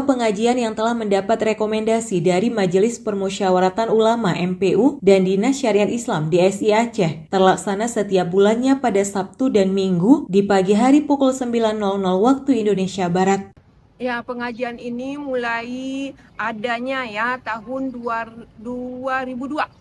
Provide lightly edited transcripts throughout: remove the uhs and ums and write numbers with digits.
Ketua pengajian yang telah mendapat rekomendasi dari Majelis Permusyawaratan Ulama MPU dan Dinas Syariat Islam DSI Aceh terlaksana setiap bulannya pada Sabtu dan Minggu di pagi hari pukul 9.00 waktu Indonesia Barat. Ya, pengajian ini mulai adanya ya tahun 2002,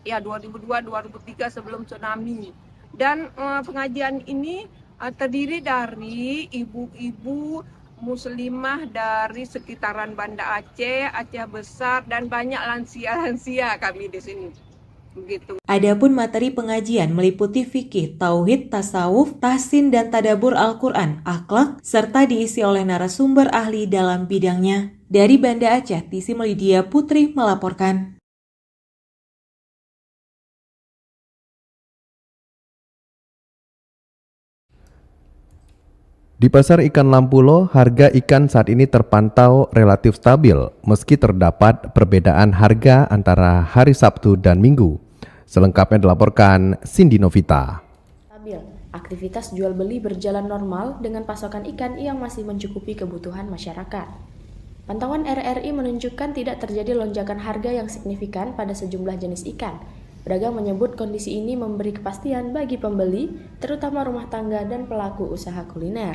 ya 2002-2003 sebelum tsunami. Dan pengajian ini terdiri dari ibu-ibu muslimah dari sekitaran Banda Aceh, Aceh Besar, dan banyak lansia-lansia kami di sini. Begitu. Adapun materi pengajian meliputi fikih, tauhid, tasawuf, tahsin, dan tadabur Al-Quran, akhlak, serta diisi oleh narasumber ahli dalam bidangnya. Dari Banda Aceh, Tisi Melidia Putri melaporkan. Di pasar ikan Lampulo, harga ikan saat ini terpantau relatif stabil meski terdapat perbedaan harga antara hari Sabtu dan Minggu. Selengkapnya dilaporkan Cindy Novita. Stabil, aktivitas jual beli berjalan normal dengan pasokan ikan yang masih mencukupi kebutuhan masyarakat. Pantauan RRI menunjukkan tidak terjadi lonjakan harga yang signifikan pada sejumlah jenis ikan. Pedagang menyebut kondisi ini memberi kepastian bagi pembeli, terutama rumah tangga dan pelaku usaha kuliner.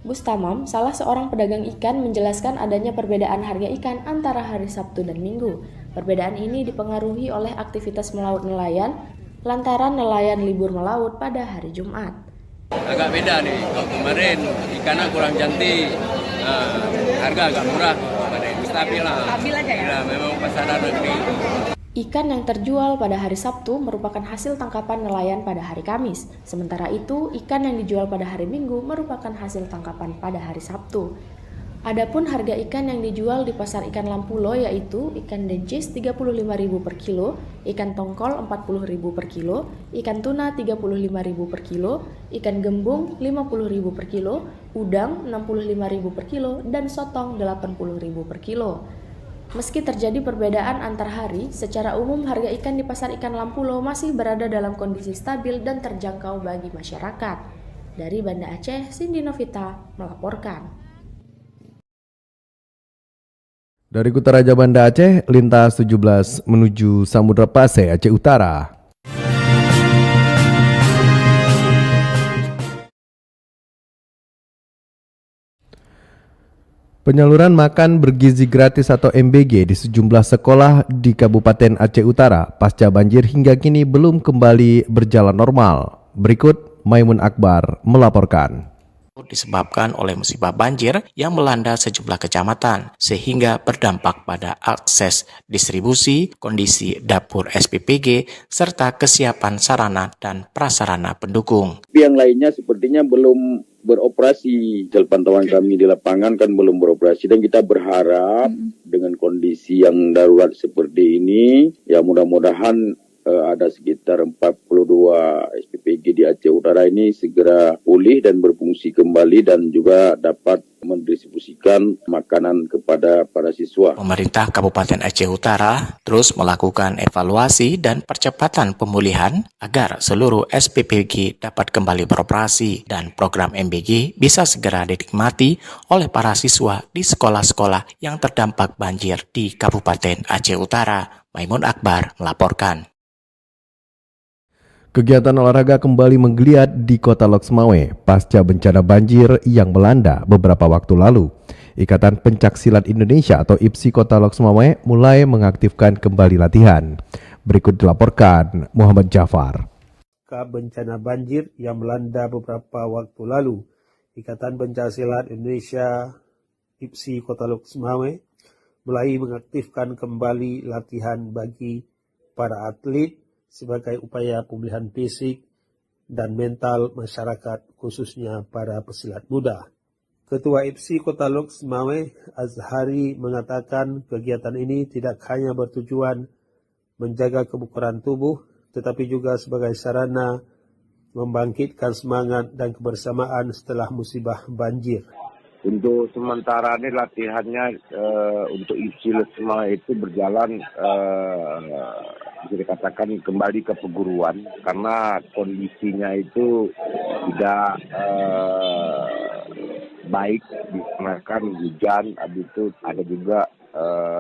Bustamam, salah seorang pedagang ikan, menjelaskan adanya perbedaan harga ikan antara hari Sabtu dan Minggu. Perbedaan ini dipengaruhi oleh aktivitas melaut nelayan, lantaran nelayan libur melaut pada hari Jumat. Agak beda nih, kalau kemarin ikannya kurang cantik, harga agak murah, stabil lah. Stabil aja ya? Memang pasaran negeri. Ikan yang terjual pada hari Sabtu merupakan hasil tangkapan nelayan pada hari Kamis. Sementara itu, ikan yang dijual pada hari Minggu merupakan hasil tangkapan pada hari Sabtu. Adapun harga ikan yang dijual di pasar ikan Lampulo yaitu ikan dencis Rp35.000 per kilo, ikan tongkol Rp40.000 per kilo, ikan tuna Rp35.000 per kilo, ikan gembung Rp50.000 per kilo, udang Rp65.000 per kilo, dan sotong Rp80.000 per kilo. Meski terjadi perbedaan antar hari, secara umum harga ikan di pasar ikan Lampulo masih berada dalam kondisi stabil dan terjangkau bagi masyarakat. Dari Banda Aceh, Cindy Novita melaporkan. Dari Kutaraja Banda Aceh, lintas 17 menuju Samudra Pasai, Aceh Utara. Penyaluran makan bergizi gratis atau MBG di sejumlah sekolah di Kabupaten Aceh Utara pasca banjir hingga kini belum kembali berjalan normal. Berikut Maimun Akbar melaporkan. Disebabkan oleh musibah banjir yang melanda sejumlah kecamatan sehingga berdampak pada akses distribusi, kondisi dapur SPPG, serta kesiapan sarana dan prasarana pendukung. Yang lainnya sepertinya belum beroperasi. Hasil pantauan kami di lapangan kan belum beroperasi dan kita berharap dengan kondisi yang darurat seperti ini, ya mudah-mudahan ada sekitar 42 SPPG di Aceh Utara ini segera pulih dan berfungsi kembali dan juga dapat mendistribusikan makanan kepada para siswa. Pemerintah Kabupaten Aceh Utara terus melakukan evaluasi dan percepatan pemulihan agar seluruh SPPG dapat kembali beroperasi dan program MBG bisa segera dinikmati oleh para siswa di sekolah-sekolah yang terdampak banjir di Kabupaten Aceh Utara. Maimun Akbar melaporkan. Kegiatan olahraga kembali menggeliat di Kota Lok Semawe pasca bencana banjir yang melanda beberapa waktu lalu. Ikatan Pencaksilat Indonesia atau IPSI Kota Lok Semawe mulai mengaktifkan kembali latihan. Berikut dilaporkan Muhammad Jafar. Bencana banjir yang melanda beberapa waktu lalu, Ikatan Pencaksilat Indonesia IPSI Kota Lok Semawe mulai mengaktifkan kembali latihan bagi para atlet sebagai upaya pemulihan fisik dan mental masyarakat, khususnya para pesilat muda. Ketua IPSI Kota Lok Semawe, Azhari, mengatakan kegiatan ini tidak hanya bertujuan menjaga kebugaran tubuh, tetapi juga sebagai sarana membangkitkan semangat dan kebersamaan setelah musibah banjir. Untuk sementara ini latihannya untuk IPSI Lok Semawe itu berjalan bisa dikatakan kembali ke perguruan karena kondisinya itu tidak baik, dikarenakan hujan, habis itu ada juga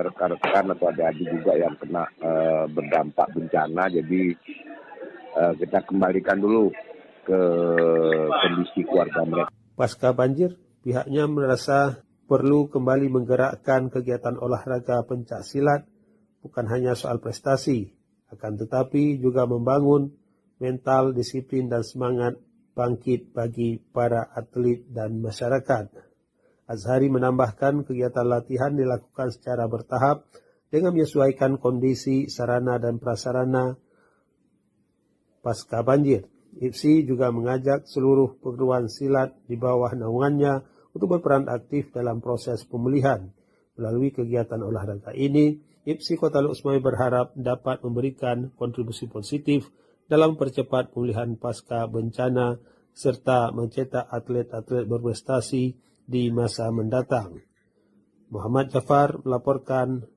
rekan-rekan atau adik-adik juga yang kena berdampak bencana. Jadi kita kembalikan dulu ke kondisi keluarga mereka. Pasca banjir, pihaknya merasa perlu kembali menggerakkan kegiatan olahraga pencaksilat, bukan hanya soal prestasi, akan tetapi juga membangun mental, disiplin, dan semangat bangkit bagi para atlet dan masyarakat. Azhari menambahkan kegiatan latihan dilakukan secara bertahap dengan menyesuaikan kondisi sarana dan prasarana pasca banjir. IPSI juga mengajak seluruh perguruan silat di bawah naungannya untuk berperan aktif dalam proses pemulihan. Melalui kegiatan olahraga ini, IPSI Kota Lok Sumawwe berharap dapat memberikan kontribusi positif dalam percepat pemulihan pasca bencana serta mencetak atlet-atlet berprestasi di masa mendatang. Muhammad Jafar melaporkan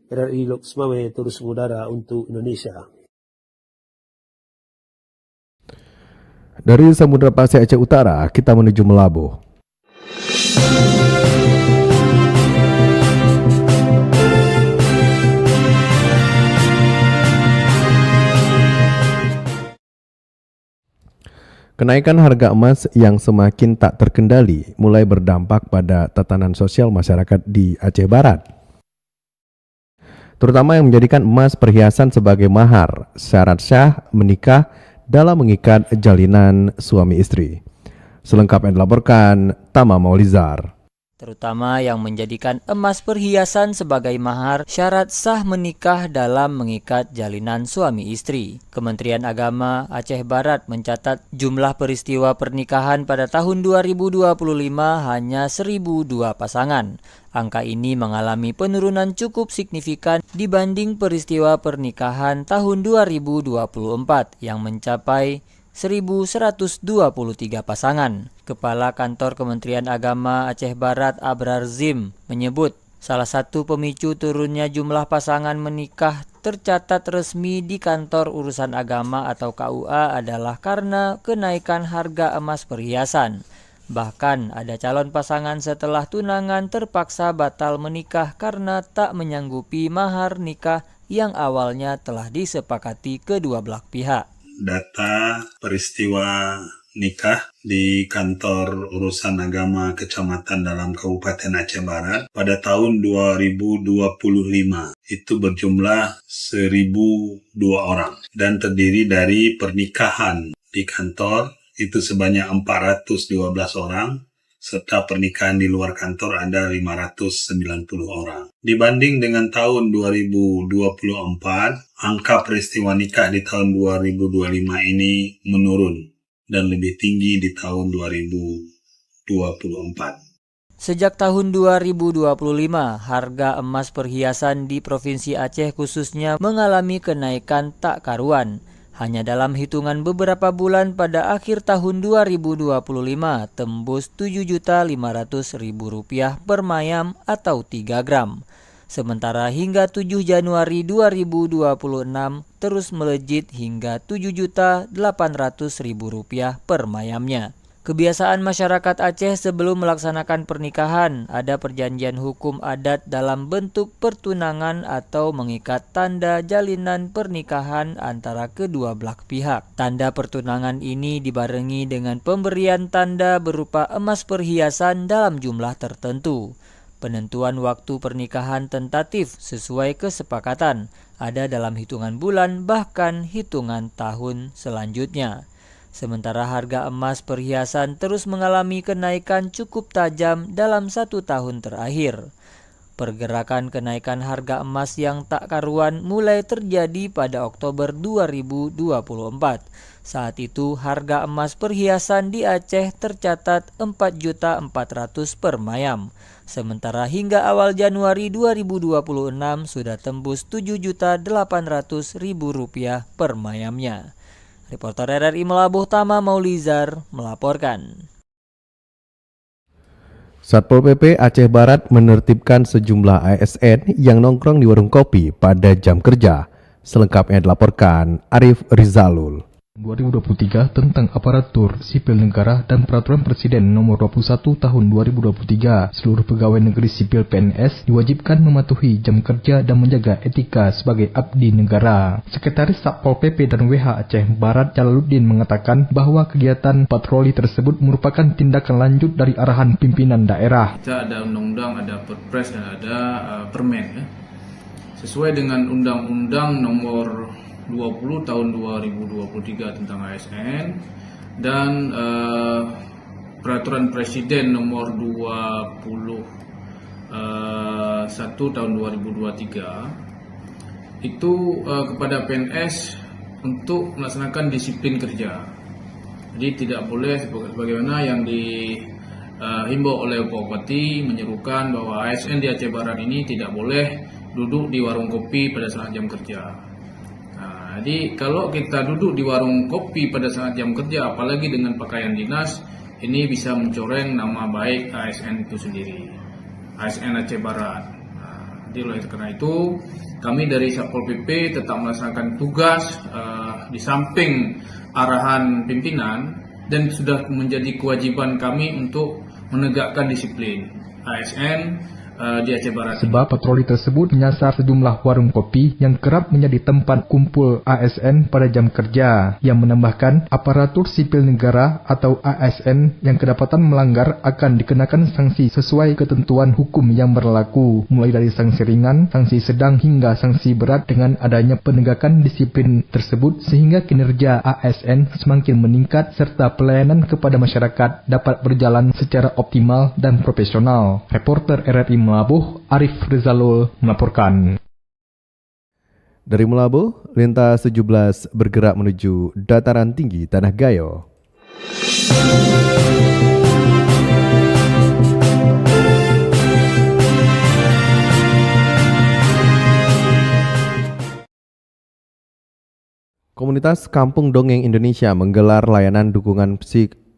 RRI Lok Sumawwe terus mengudara untuk Indonesia. Dari Samudra Pasir Aceh Utara, kita menuju Melabuh. Kenaikan harga emas yang semakin tak terkendali mulai berdampak pada tatanan sosial masyarakat di Aceh Barat. Terutama yang menjadikan emas perhiasan sebagai mahar, syarat sah menikah dalam mengikat jalinan suami istri. Selengkapnya dilaporkan Tama Maulizar. Terutama yang menjadikan emas perhiasan sebagai mahar, syarat sah menikah dalam mengikat jalinan suami istri. Kementerian Agama Aceh Barat mencatat jumlah peristiwa pernikahan pada tahun 2025 hanya 1.002 pasangan. Angka ini mengalami penurunan cukup signifikan dibanding peristiwa pernikahan tahun 2024 yang mencapai 1.123 pasangan. Kepala Kantor Kementerian Agama Aceh Barat Abrar Zim menyebut salah satu pemicu turunnya jumlah pasangan menikah tercatat resmi di Kantor Urusan Agama atau KUA adalah karena kenaikan harga emas perhiasan. Bahkan ada calon pasangan setelah tunangan terpaksa batal menikah karena tak menyanggupi mahar nikah yang awalnya telah disepakati kedua belah pihak. Data peristiwa nikah di Kantor Urusan Agama Kecamatan dalam Kabupaten Aceh Barat pada tahun 2025 itu berjumlah 1.002 orang dan terdiri dari pernikahan di kantor itu sebanyak 412 orang serta pernikahan di luar kantor ada 590 orang. Dibanding dengan tahun 2024, angka peristiwa nikah di tahun 2025 ini menurun dan lebih tinggi di tahun 2024. Sejak tahun 2025, harga emas perhiasan di Provinsi Aceh khususnya mengalami kenaikan tak karuan. Hanya dalam hitungan beberapa bulan pada akhir tahun 2025 tembus Rp7.500.000 per mayam atau 3 gram. Sementara hingga 7 Januari 2026 terus melejit hingga Rp7.800.000 per mayamnya. Kebiasaan masyarakat Aceh sebelum melaksanakan pernikahan ada perjanjian hukum adat dalam bentuk pertunangan atau mengikat tanda jalinan pernikahan antara kedua belah pihak. Tanda pertunangan ini dibarengi dengan pemberian tanda berupa emas perhiasan dalam jumlah tertentu. Penentuan waktu pernikahan tentatif sesuai kesepakatan ada dalam hitungan bulan bahkan hitungan tahun selanjutnya. Sementara harga emas perhiasan terus mengalami kenaikan cukup tajam dalam 1 tahun terakhir. Pergerakan kenaikan harga emas yang tak karuan mulai terjadi pada Oktober 2024. Saat itu harga emas perhiasan di Aceh tercatat Rp4.400.000 per mayam. Sementara hingga awal Januari 2026 sudah tembus Rp7.800.000 per mayamnya. Reporter RRI Melabuh Tama Maulizar melaporkan. Satpol PP Aceh Barat menertibkan sejumlah ASN yang nongkrong di warung kopi pada jam kerja. Selengkapnya dilaporkan Arif Rizalul. 2023 tentang aparatur sipil negara dan Peraturan Presiden Nomor 21 Tahun 2023, seluruh pegawai negeri sipil PNS diwajibkan mematuhi jam kerja dan menjaga etika sebagai abdi negara. Sekretaris Satpol PP dan WH Aceh Barat Jalaluddin mengatakan bahwa kegiatan patroli tersebut merupakan tindakan lanjut dari arahan pimpinan daerah. Kita ada undang-undang, ada perpres dan ada permen. Sesuai dengan Undang-Undang Nomor 20 tahun 2023 tentang ASN dan Peraturan Presiden Nomor 21 tahun 2023 itu kepada PNS untuk melaksanakan disiplin kerja. Jadi tidak boleh sebagaimana yang dihimbau oleh Bupati menyerukan bahwa ASN di Aceh Barat ini tidak boleh duduk di warung kopi pada saat jam kerja. Jadi kalau kita duduk di warung kopi pada saat jam kerja, apalagi dengan pakaian dinas, ini bisa mencoreng nama baik ASN itu sendiri, ASN Aceh Barat. Jadi oleh karena itu, kami dari Satpol PP tetap melaksanakan tugas di samping arahan pimpinan dan sudah menjadi kewajiban kami untuk menegakkan disiplin ASN di Aceh Barat. Sebab patroli tersebut menyasar sejumlah warung kopi yang kerap menjadi tempat kumpul ASN pada jam kerja, yang menambahkan aparatur sipil negara atau ASN yang kedapatan melanggar akan dikenakan sanksi sesuai ketentuan hukum yang berlaku, mulai dari sanksi ringan, sanksi sedang hingga sanksi berat dengan adanya penegakan disiplin tersebut sehingga kinerja ASN semakin meningkat serta pelayanan kepada masyarakat dapat berjalan secara optimal dan profesional. Reporter RRI Melabuh, Arif Rizalul melaporkan. Dari Melabuh, Lintas 17 bergerak menuju dataran tinggi Tanah Gayo. Komunitas Kampung Dongeng Indonesia menggelar layanan dukungan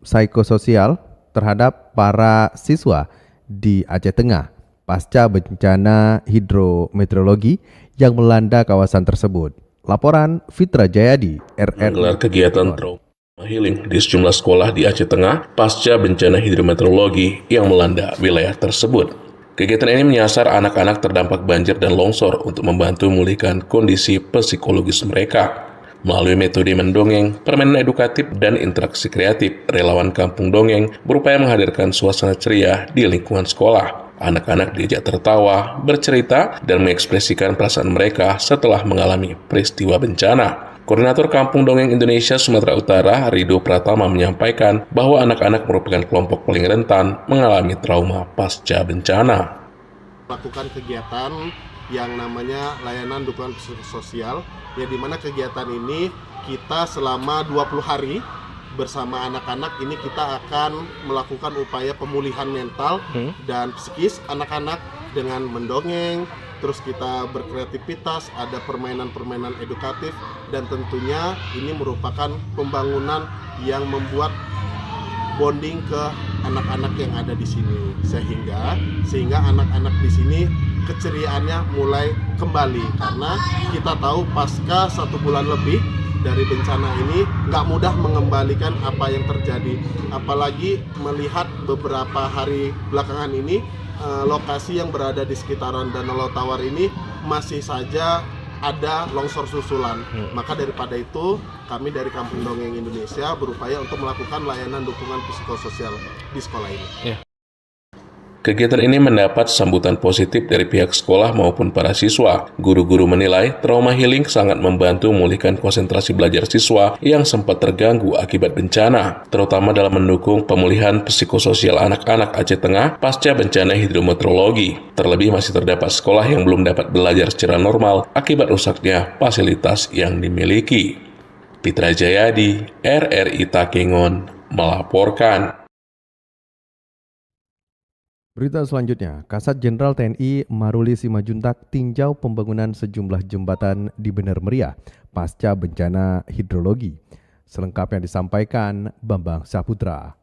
psikososial terhadap para siswa di Aceh Tengah pasca bencana hidrometeorologi yang melanda kawasan tersebut. Laporan Fitra Jayadi, RRI. Menggelar kegiatan trauma healing di sejumlah sekolah di Aceh Tengah pasca bencana hidrometeorologi yang melanda wilayah tersebut. Kegiatan ini menyasar anak-anak terdampak banjir dan longsor untuk membantu memulihkan kondisi psikologis mereka. Melalui metode mendongeng, permainan edukatif, dan interaksi kreatif, relawan Kampung Dongeng berupaya menghadirkan suasana ceria di lingkungan sekolah. Anak-anak diajak tertawa, bercerita, dan mengekspresikan perasaan mereka setelah mengalami peristiwa bencana. Koordinator Kampung Dongeng Indonesia Sumatera Utara, Rido Pratama, menyampaikan bahwa anak-anak merupakan kelompok paling rentan mengalami trauma pasca bencana. Melakukan kegiatan yang namanya layanan dukungan sosial, ya di mana kegiatan ini kita selama 20 hari bersama anak-anak ini kita akan melakukan upaya pemulihan mental dan psikis anak-anak dengan mendongeng, terus kita berkreativitas, ada permainan-permainan edukatif, dan tentunya ini merupakan pembangunan yang membuat bonding ke anak-anak yang ada di sini, sehingga anak-anak di sini keceriaannya mulai kembali, karena kita tahu pasca 1 bulan lebih dari bencana ini nggak mudah mengembalikan apa yang terjadi, apalagi melihat beberapa hari belakangan ini lokasi yang berada di sekitaran Danau Tawar ini masih saja ada longsor susulan. Maka daripada itu kami dari Kampung Dongeng Indonesia berupaya untuk melakukan layanan dukungan psikososial di sekolah ini. Kegiatan ini mendapat sambutan positif dari pihak sekolah maupun para siswa. Guru-guru menilai trauma healing sangat membantu memulihkan konsentrasi belajar siswa yang sempat terganggu akibat bencana, terutama dalam mendukung pemulihan psikososial anak-anak Aceh Tengah pasca bencana hidrometeorologi. Terlebih masih terdapat sekolah yang belum dapat belajar secara normal akibat rusaknya fasilitas yang dimiliki. Fitra Jayadi, RRI Takengon, melaporkan. Berita selanjutnya, Kasat Jenderal TNI Maruli Simajuntak tinjau pembangunan sejumlah jembatan di Bener Meriah pasca bencana hidrologi. Selengkapnya disampaikan Bambang Saputra.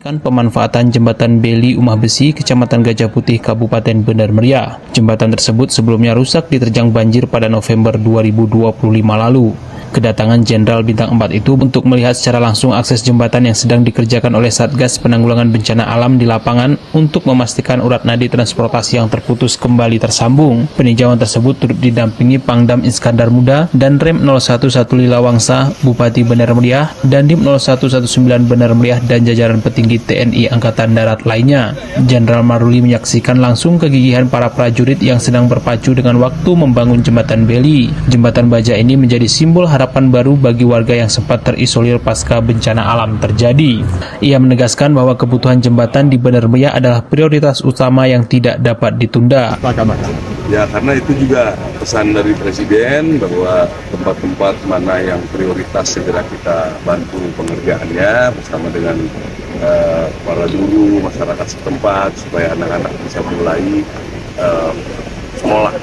Pemanfaatan jembatan Beli Umah Besi, Kecamatan Gajah Putih, Kabupaten Bener Meriah. Jembatan tersebut sebelumnya rusak diterjang banjir pada November 2025 lalu. Kedatangan Jenderal Bintang 4 itu untuk melihat secara langsung akses jembatan yang sedang dikerjakan oleh Satgas Penanggulangan Bencana Alam di lapangan untuk memastikan urat nadi transportasi yang terputus kembali tersambung. Peninjauan tersebut turut didampingi Pangdam Iskandar Muda dan Rem 011 Lila Wangsa, Bupati Bandar Mulia, dan Dim 0119 Bandar Mulia dan jajaran petinggi TNI Angkatan Darat lainnya. Jenderal Maruli menyaksikan langsung kegigihan para prajurit yang sedang berpacu dengan waktu membangun jembatan Beli. Jembatan baja ini menjadi simbol harapan baru bagi warga yang sempat terisolir pasca bencana alam terjadi. Ia menegaskan bahwa kebutuhan jembatan di Bandar Mulia adalah prioritas utama yang tidak dapat ditunda. Ya, karena itu juga pesan dari Presiden bahwa tempat-tempat mana yang prioritas segera kita bantu pengerjaannya bersama dengan para guru, masyarakat setempat supaya anak-anak bisa mulai sekolah.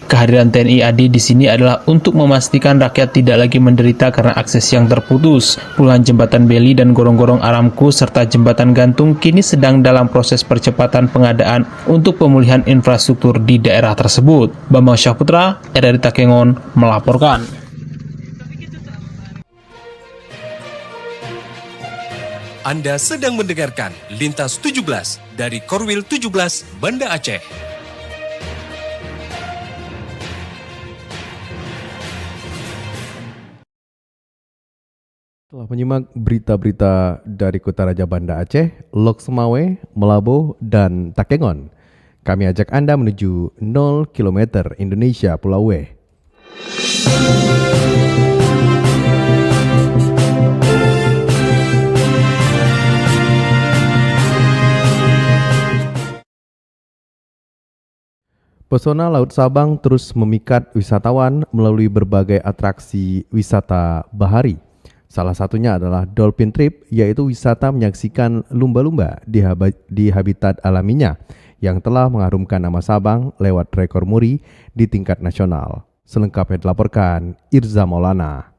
Kehadiran TNI AD di sini adalah untuk memastikan rakyat tidak lagi menderita karena akses yang terputus. Puluhan jembatan Beli dan gorong-gorong Aramco serta jembatan gantung kini sedang dalam proses percepatan pengadaan untuk pemulihan infrastruktur di daerah tersebut. Bambang Syahputra, RRI Takengon, melaporkan. Anda sedang mendengarkan Lintas 17 dari Korwil 17 Banda Aceh. Setelah menyimak berita-berita dari Kota Raja Banda Aceh, Lok Semawe, Melabo, dan Takengon, kami ajak Anda menuju 0 km Indonesia Pulau W. Pesona Laut Sabang terus memikat wisatawan melalui berbagai atraksi wisata bahari. Salah satunya adalah Dolphin Trip, yaitu wisata menyaksikan lumba-lumba di habitat alaminya yang telah mengharumkan nama Sabang lewat rekor muri di tingkat nasional. Selengkapnya dilaporkan Irza Maulana.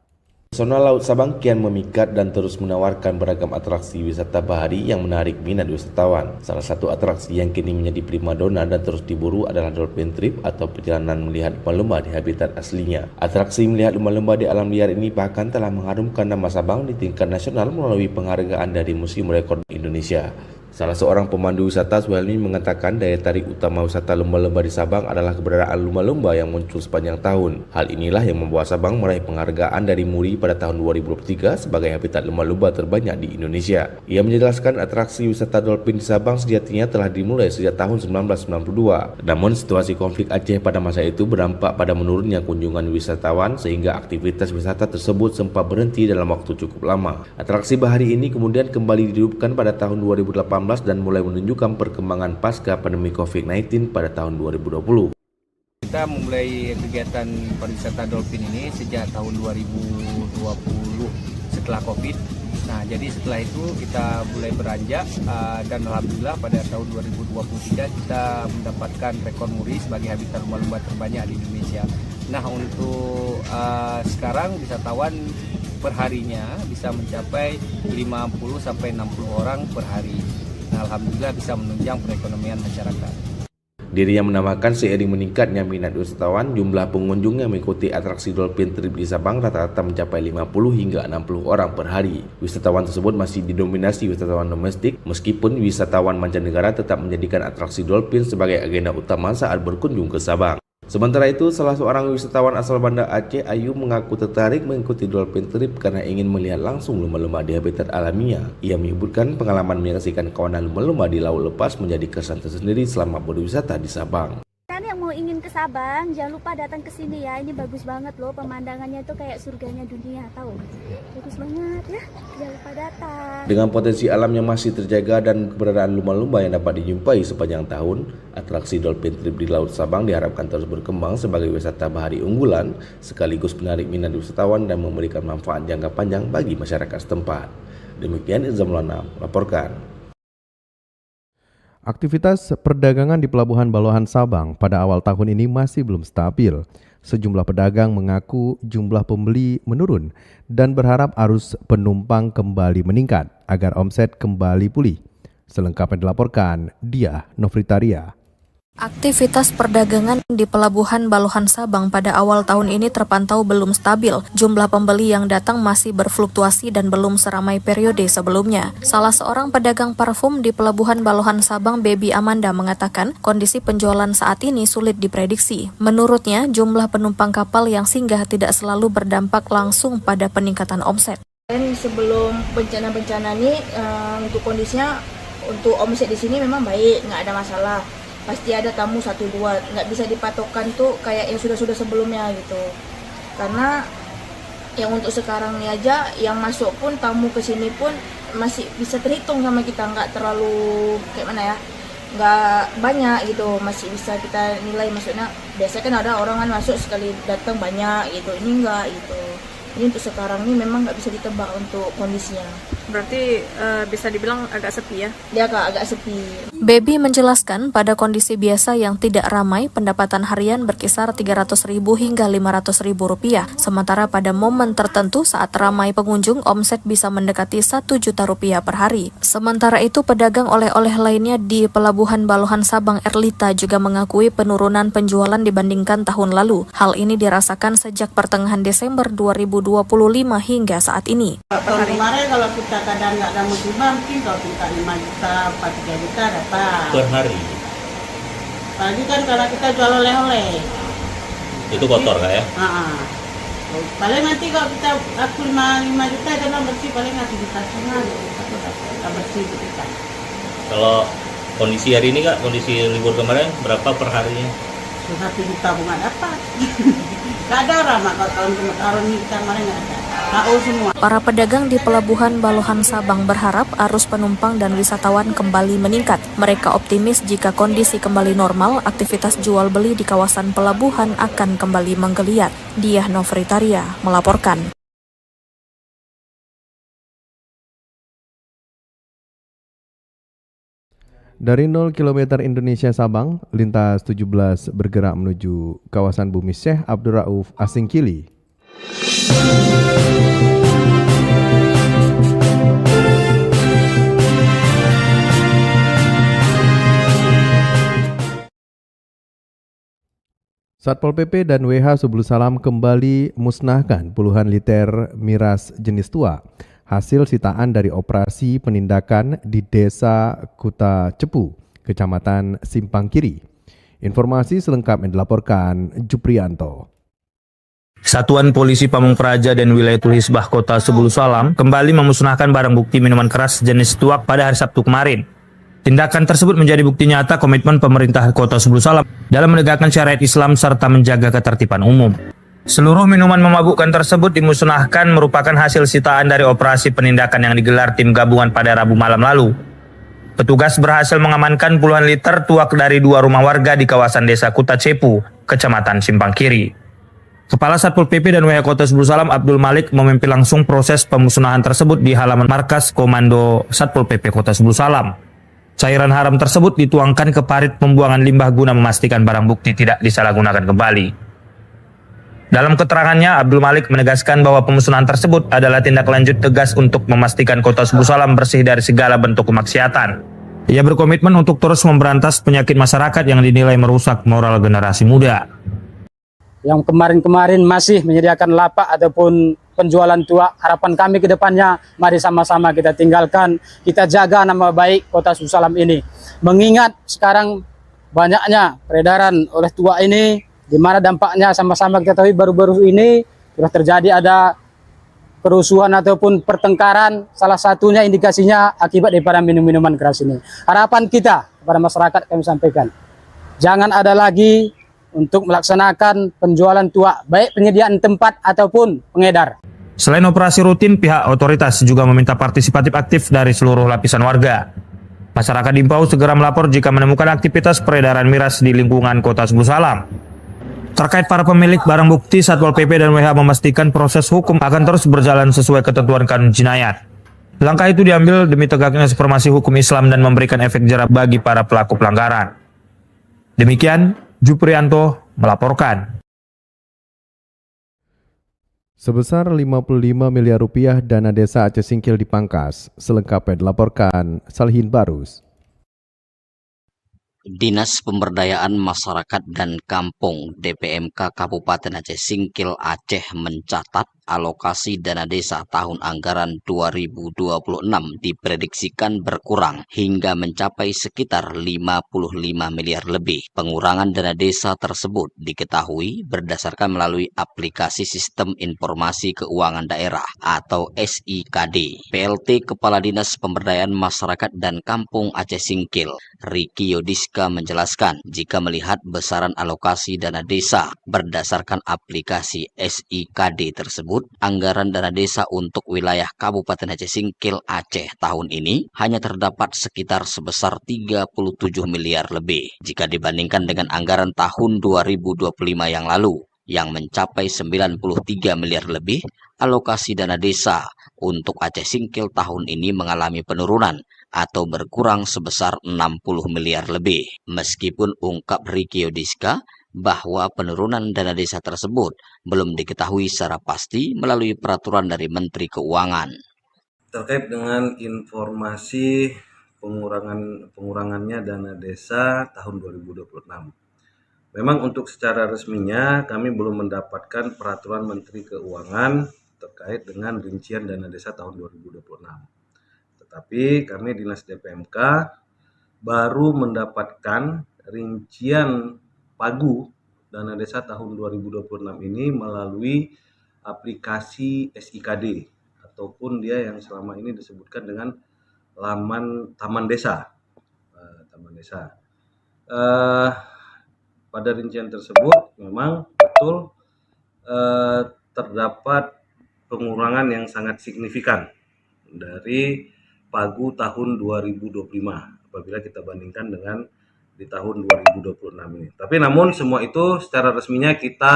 Pesona Laut Sabang kian memikat dan terus menawarkan beragam atraksi wisata bahari yang menarik minat wisatawan. Salah satu atraksi yang kini menjadi primadona dan terus diburu adalah Dolphin Trip atau perjalanan melihat lumba-lumba di habitat aslinya. Atraksi melihat lumba-lumba di alam liar ini bahkan telah mengharumkan nama Sabang di tingkat nasional melalui penghargaan dari Museum Rekor Indonesia. Salah seorang pemandu wisata, Suhelmi, mengatakan daya tarik utama wisata lumba-lumba di Sabang adalah keberadaan lumba-lumba yang muncul sepanjang tahun. Hal inilah yang membuat Sabang meraih penghargaan dari MURI pada tahun 2023 sebagai habitat lumba-lumba terbanyak di Indonesia. Ia menjelaskan atraksi wisata dolphin di Sabang sejatinya telah dimulai sejak tahun 1992. Namun situasi konflik Aceh pada masa itu berdampak pada menurunnya kunjungan wisatawan sehingga aktivitas wisata tersebut sempat berhenti dalam waktu cukup lama. Atraksi bahari ini kemudian kembali dihidupkan pada tahun 2018 dan mulai menunjukkan perkembangan pasca pandemi COVID-19 pada tahun 2020. Kita memulai kegiatan pariwisata dolphin ini sejak tahun 2020 setelah COVID. Nah, jadi setelah itu kita mulai beranjak dan alhamdulillah pada tahun 2023 kita mendapatkan rekor muri sebagai habitat lumba-lumba terbanyak di Indonesia. Nah, untuk sekarang wisatawan perharinya bisa mencapai 50 sampai 60 orang per hari. Nah, alhamdulillah bisa menunjang perekonomian masyarakat. Dirinya menambahkan seiring meningkatnya minat wisatawan, jumlah pengunjung yang mengikuti atraksi Dolphin Trip di Sabang rata-rata mencapai 50 hingga 60 orang per hari. Wisatawan tersebut masih didominasi wisatawan domestik, meskipun wisatawan mancanegara tetap menjadikan atraksi dolphin sebagai agenda utama saat berkunjung ke Sabang. Sementara itu, salah seorang wisatawan asal Banda Aceh, Ayu, mengaku tertarik mengikuti Dolphin Trip karena ingin melihat langsung lumba-lumba di habitat alaminya. Ia menyebutkan pengalaman menyaksikan kawanan lumba-lumba di laut lepas menjadi kesan tersendiri selama berwisata di Sabang. Yang mau ingin ke Sabang, jangan lupa datang ke sini ya. Ini bagus banget loh, pemandangannya itu kayak surganya dunia, tahu? Bagus banget ya, jangan lupa datang. Dengan potensi alam yang masih terjaga dan keberadaan lumba-lumba yang dapat dijumpai sepanjang tahun, atraksi Dolphin Trip di Laut Sabang diharapkan terus berkembang sebagai wisata bahari unggulan, sekaligus menarik minat wisatawan dan memberikan manfaat jangka panjang bagi masyarakat setempat. Demikian Irza Maulana melaporkan. Aktivitas perdagangan di Pelabuhan Balohan Sabang pada awal tahun ini masih belum stabil. Sejumlah pedagang mengaku jumlah pembeli menurun dan berharap arus penumpang kembali meningkat agar omset kembali pulih. Selengkapnya dilaporkan Diah Novritaria. Aktivitas perdagangan di Pelabuhan Balohan Sabang pada awal tahun ini terpantau belum stabil. Jumlah pembeli yang datang masih berfluktuasi dan belum seramai periode sebelumnya. Salah seorang pedagang parfum di Pelabuhan Balohan Sabang, Baby Amanda, mengatakan kondisi penjualan saat ini sulit diprediksi. Menurutnya, jumlah penumpang kapal yang singgah tidak selalu berdampak langsung pada peningkatan omset. Dan sebelum bencana-bencana ini, untuk kondisinya, untuk omset di sini memang baik, nggak ada masalah. Pasti ada tamu 1-2, nggak bisa dipatokan tuh kayak yang sudah-sudah sebelumnya gitu. Karena yang untuk sekarang ini aja, yang masuk pun tamu ke sini pun masih bisa terhitung sama kita, nggak terlalu kayak mana ya, nggak banyak gitu, masih bisa kita nilai. Maksudnya biasanya kan ada orang kan masuk sekali datang banyak gitu, ini enggak gitu. Ini untuk sekarang ini memang nggak bisa ditebak untuk kondisinya. Berarti bisa dibilang agak sepi ya? Dia agak sepi. Baby menjelaskan pada kondisi biasa yang tidak ramai, pendapatan harian berkisar Rp300.000 hingga Rp500.000. Sementara pada momen tertentu saat ramai pengunjung, omset bisa mendekati Rp1 juta per hari. Sementara itu, pedagang oleh-oleh lainnya di Pelabuhan Balohan Sabang, Erlita, juga mengakui penurunan penjualan dibandingkan tahun lalu. Hal ini dirasakan sejak pertengahan Desember 2025 hingga saat ini. Tahun kemarin kalau kita kadang nggak ada musibah, mungkin kalau kita 5 juta, 4-3 juta dapat. Per hari? Apalagi kan kalau kita jual oleh-oleh. Itu kotor kak ya? Paling nanti kalau kita aku 5 juta, karena bersih paling 1 juta setengah, kita bersih kita. Kalau kondisi hari ini kak, kondisi libur kemarin berapa per harinya? 1 juta bunga dapat. Gak ada orang kalau tahun ini kita kemarin nggak ada. KO semua. Para pedagang di Pelabuhan Balohan Sabang berharap arus penumpang dan wisatawan kembali meningkat. Mereka optimis jika kondisi kembali normal, aktivitas jual beli di kawasan pelabuhan akan kembali menggeliat. Diah Novritaria melaporkan. Dari 0 km Indonesia Sabang, lintas 17 bergerak menuju kawasan Bumi Syekh Abdul Rauf Asingkili. Satpol PP dan WH Subul Salam kembali musnahkan puluhan liter miras jenis tua, hasil sitaan dari operasi penindakan di Desa Kuta Cepu, Kecamatan Simpang Kiri. Informasi selengkapnya dilaporkan Juprianto. Satuan Polisi Pamung Praja dan Wilayatul Hisbah Kota Subul Salam kembali memusnahkan barang bukti minuman keras jenis tuak pada hari Sabtu kemarin. Tindakan tersebut menjadi bukti nyata komitmen pemerintah Kota Subul Salam dalam menegakkan syariat Islam serta menjaga ketertiban umum. Seluruh minuman memabukkan tersebut dimusnahkan merupakan hasil sitaan dari operasi penindakan yang digelar tim gabungan pada Rabu malam lalu. Petugas berhasil mengamankan puluhan liter tuak dari 2 rumah warga di kawasan Desa Kuta Cepu, Kecamatan Simpang Kiri. Kepala Satpol PP dan WH Kota Subul Salam Abdul Malik memimpin langsung proses pemusnahan tersebut di halaman markas Komando Satpol PP Kota Subul Salam. Cairan haram tersebut dituangkan ke parit pembuangan limbah guna memastikan barang bukti tidak disalahgunakan kembali. Dalam keterangannya, Abdul Malik menegaskan bahwa pemusnahan tersebut adalah tindak lanjut tegas untuk memastikan Kota Subul Salam bersih dari segala bentuk kemaksiatan. Ia berkomitmen untuk terus memberantas penyakit masyarakat yang dinilai merusak moral generasi muda. Yang kemarin-kemarin masih menyediakan lapak ataupun penjualan tua, harapan kami ke depannya, mari sama-sama kita tinggalkan, kita jaga nama baik Kota Subul Salam ini. Mengingat sekarang banyaknya peredaran oleh tua ini, di mana dampaknya sama-sama kita tahu baru-baru ini sudah terjadi ada kerusuhan ataupun pertengkaran, salah satunya indikasinya akibat daripada minum-minuman keras ini. Harapan kita kepada masyarakat kami sampaikan, jangan ada lagi untuk melaksanakan penjualan tua, baik penyediaan tempat ataupun pengedar. Selain operasi rutin, pihak otoritas juga meminta partisipatif aktif dari seluruh lapisan warga. Masyarakat diimbau segera melapor jika menemukan aktivitas peredaran miras di lingkungan Kota Subul Salam. Terkait para pemilik barang bukti, Satpol PP dan WH memastikan proses hukum akan terus berjalan sesuai ketentuan kanun jinayat. Langkah itu diambil demi tegaknya supremasi hukum Islam dan memberikan efek jerah bagi para pelaku pelanggaran. Demikian, Juprianto melaporkan. Sebesar 55 miliar rupiah dana desa Aceh Singkil dipangkas. Selengkapnya dilaporkan Salhin Barus. Dinas Pemberdayaan Masyarakat dan Kampung DPMK Kabupaten Aceh Singkil Aceh mencatat alokasi dana desa tahun anggaran 2026 diprediksikan berkurang hingga mencapai sekitar 55 miliar lebih. Pengurangan dana desa tersebut diketahui berdasarkan melalui aplikasi Sistem Informasi Keuangan Daerah atau SIKD. PLT Kepala Dinas Pemberdayaan Masyarakat dan Kampung Aceh Singkil, Riki Yodiska menjelaskan, jika melihat besaran alokasi dana desa berdasarkan aplikasi SIKD tersebut, anggaran dana desa untuk wilayah Kabupaten Aceh Singkil Aceh tahun ini hanya terdapat sekitar sebesar 37 miliar lebih jika dibandingkan dengan anggaran tahun 2025 yang lalu yang mencapai 93 miliar lebih. Alokasi dana desa untuk Aceh Singkil tahun ini mengalami penurunan atau berkurang sebesar 60 miliar lebih. Meskipun ungkap Riki Yodiska bahwa penurunan dana desa tersebut belum diketahui secara pasti melalui peraturan dari Menteri Keuangan. Terkait dengan informasi pengurangannya dana desa tahun 2026. Memang untuk secara resminya kami belum mendapatkan peraturan Menteri Keuangan terkait dengan rincian dana desa tahun 2026. Tetapi kami Dinas DPMK baru mendapatkan rincian pagu dana desa tahun 2026 ini melalui aplikasi SIKD ataupun dia yang selama ini disebutkan dengan laman Taman Desa. Pada rincian tersebut memang betul terdapat pengurangan yang sangat signifikan dari pagu tahun 2025 apabila kita bandingkan dengan di tahun 2026 ini. Tapi namun semua itu secara resminya kita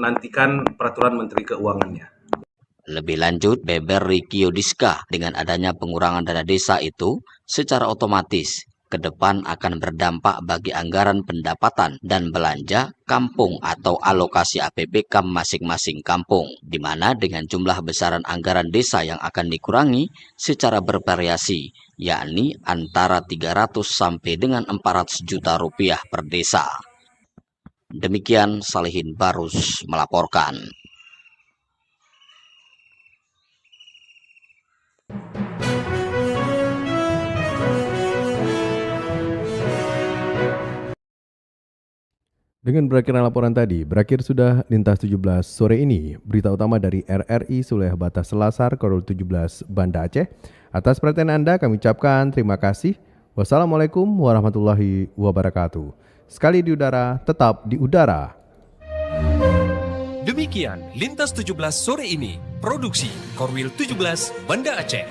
nantikan peraturan Menteri Keuangannya. Lebih lanjut, beber Riki Yodiska, dengan adanya pengurangan dana desa itu secara otomatis ke depan akan berdampak bagi anggaran pendapatan dan belanja kampung atau alokasi APBK masing-masing kampung, di mana dengan jumlah besaran anggaran desa yang akan dikurangi secara bervariasi, yakni antara 300 sampai dengan 400 juta rupiah per desa. Demikian Salihin Barus melaporkan. Dengan berakhirnya laporan tadi, berakhir sudah Lintas 17 sore ini. Berita utama dari RRI Sulawesi Batas Selasar, Korul 17 Banda Aceh. Atas perhatian Anda kami ucapkan terima kasih. Wassalamualaikum warahmatullahi wabarakatuh. Sekali di udara, tetap di udara. Demikian Lintas 17 sore ini, produksi Korwil 17 Banda Aceh.